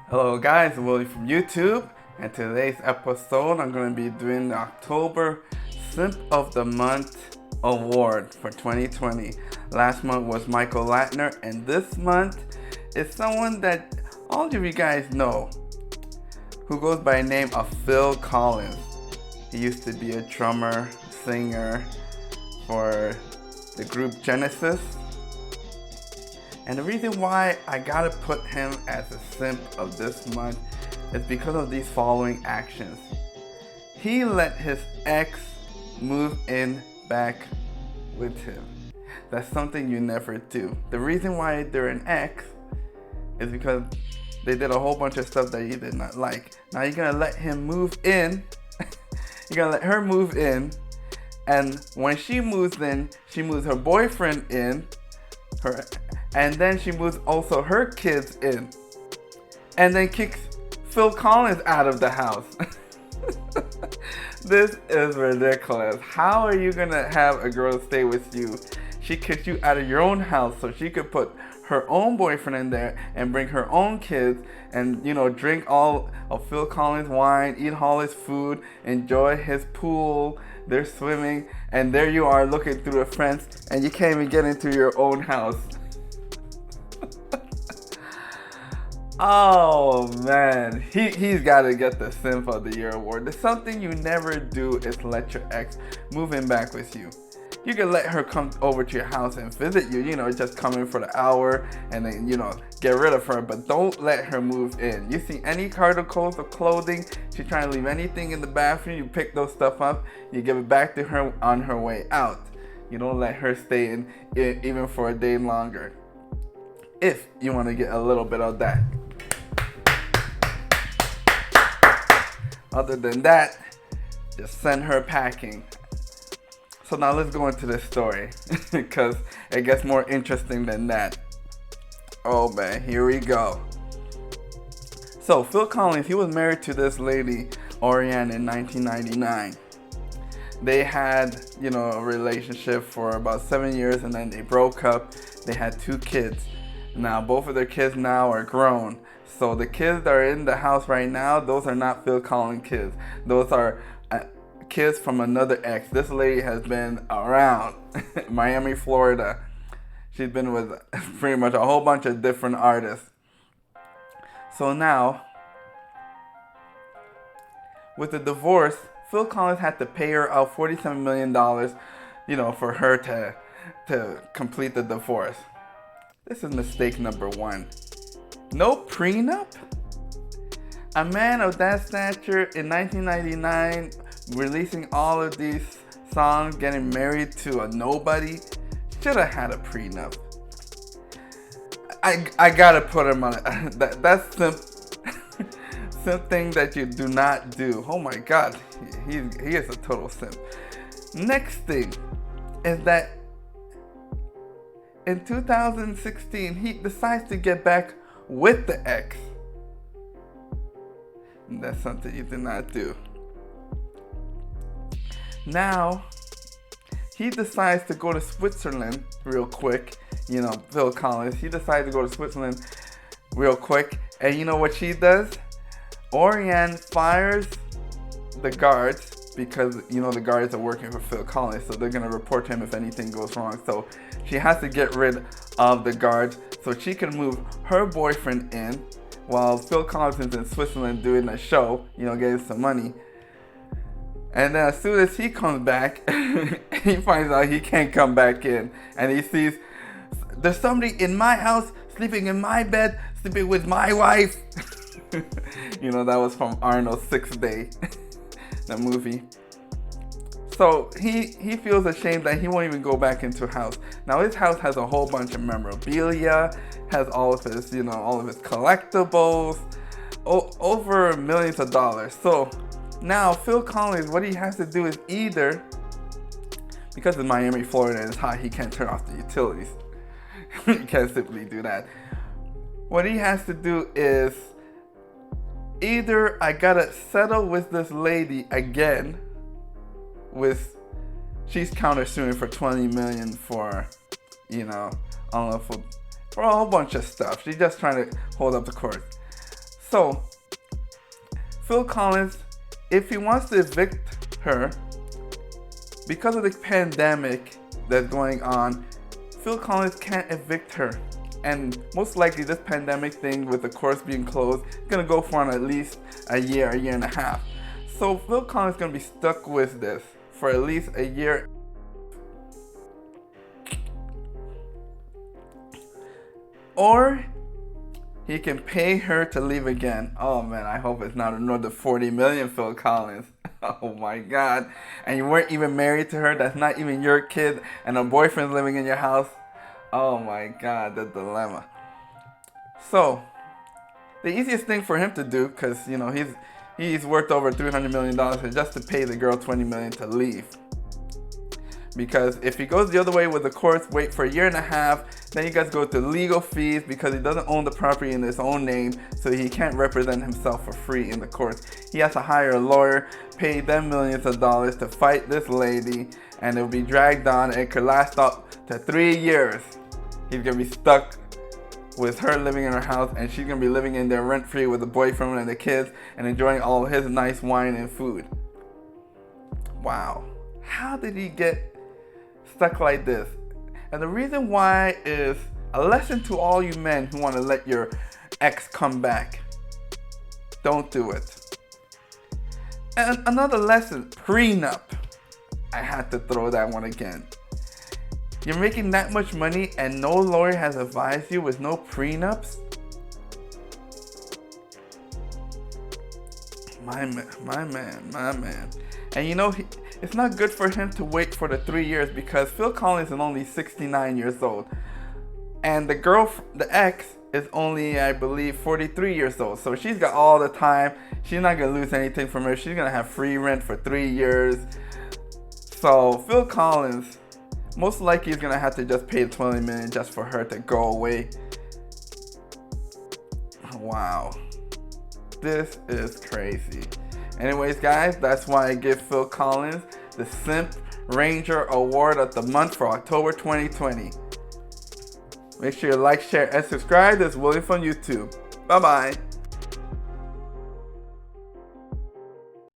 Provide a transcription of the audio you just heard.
Hello guys, Willie from YouTube, and today's episode I'm going to be doing the October Simp of the Month Award for 2020. Last month was Michael Latner, and this month is someone that all of you guys know, who goes by the name of Phil Collins. He used to be a drummer, singer for the group Genesis. And the reason why I gotta put him as a simp of this month is because of these following actions. He let his ex move in back with him. That's something you never do. The reason why they're an ex is because they did a whole bunch of stuff that you did not like. Now you're gonna let him move in. You're gonna let her move in. And when she moves in, she moves her boyfriend in. And then she moves also her kids in. And then kicks Phil Collins out of the house. This is ridiculous. How are you gonna have a girl stay with you? She kicked you out of your own house so she could put her own boyfriend in there and bring her own kids and, drink all of Phil Collins' wine, eat all his food, enjoy his pool, they're swimming, and there you are looking through a fence and you can't even get into your own house. Oh man, he's got to get the Simp of the Year award. There's something you never do is let your ex move in back with you. You can let her come over to your house and visit you, just come in for the hour and then, get rid of her, but don't let her move in. You see any articles of clothing, she's trying to leave anything in the bathroom, you pick those stuff up, you give it back to her on her way out. You don't let her stay in even for a day longer. If you want to get a little bit of that. Other than that, just send her packing. So now let's go into this story because it gets more interesting than that. Oh man, here we go. So Phil Collins, he was married to this lady, Orianne, in 1999. They had, a relationship for about 7 years and then they broke up. They had 2 kids. Now both of their kids now are grown. So the kids that are in the house right now, those are not Phil Collins kids. Those are kids from another ex. This lady has been around Miami, Florida. She's been with pretty much a whole bunch of different artists. So now, with the divorce, Phil Collins had to pay her out $47 million, for her to complete the divorce. This is mistake number 1. No prenup? A man of that stature in 1999 releasing all of these songs, getting married to a nobody, should have had a prenup. I gotta put him on it. That's something that you do not do. Oh my God, he is a total simp. Next thing is that in 2016 he decides to get back with the ex. That's something you did not do. Now, he decides to go to Switzerland real quick. Phil Collins, he decides to go to Switzerland real quick. And you know what she does? Orianne fires the guards because, the guards are working for Phil Collins. So they're going to report to him if anything goes wrong. So she has to get rid of the guards so she can move her boyfriend in while Phil Collins is in Switzerland doing a show, getting some money. And then as soon as he comes back, he finds out he can't come back in. And he sees, there's somebody in my house, sleeping in my bed, sleeping with my wife. That was from Arnold's 6th Day, the movie. So he feels ashamed that he won't even go back into his house. Now his house has a whole bunch of memorabilia, has all of his, all of his collectibles, over millions of dollars. So now Phil Collins, what he has to do is either, because in Miami, Florida it's hot, he can't turn off the utilities. He can't simply do that. What he has to do is either I gotta settle with this lady again, she's countersuing for $20 million for, unlawful, for a whole bunch of stuff. She's just trying to hold up the court. So, Phil Collins, if he wants to evict her, because of the pandemic that's going on, Phil Collins can't evict her. And most likely this pandemic thing with the courts being closed is going to go for at least a year and a half. So Phil Collins is going to be stuck with this for at least a year. Or he can pay her to leave again. Oh man, I hope it's not another 40 million, Phil Collins. Oh my God. And you weren't even married to her. That's not even your kid. And a boyfriend's living in your house. Oh my God, the dilemma. So, the easiest thing for him to do, because you know he's worth over $300 million, is just to pay the girl $20 million to leave. Because if he goes the other way with the courts, wait for a year and a half, then you guys go to legal fees because he doesn't own the property in his own name, so he can't represent himself for free in the courts. He has to hire a lawyer, pay them millions of dollars to fight this lady, and it'll be dragged on. It could last up to 3 years. He's gonna be stuck with her living in her house, and she's gonna be living in there rent-free with the boyfriend and the kids and enjoying all his nice wine and food. Wow. How did he get stuck like this? And the reason why is a lesson to all you men who want to let your ex come back. Don't do it. And another lesson, prenup. I had to throw that one again. You're making that much money and no lawyer has advised you with no prenups? My man. And you know, it's not good for him to wait for the 3 years because Phil Collins is only 69 years old. And the ex, is only, I believe, 43 years old. So she's got all the time. She's not going to lose anything from her. She's going to have free rent for 3 years. So Phil Collins, most likely is going to have to just pay $20 million just for her to go away. Wow. This is crazy. Anyways, guys, that's why I give Phil Collins the Simp Ranger Award of the Month for October 2020. Make sure you like, share, and subscribe. This is William from YouTube. Bye-bye.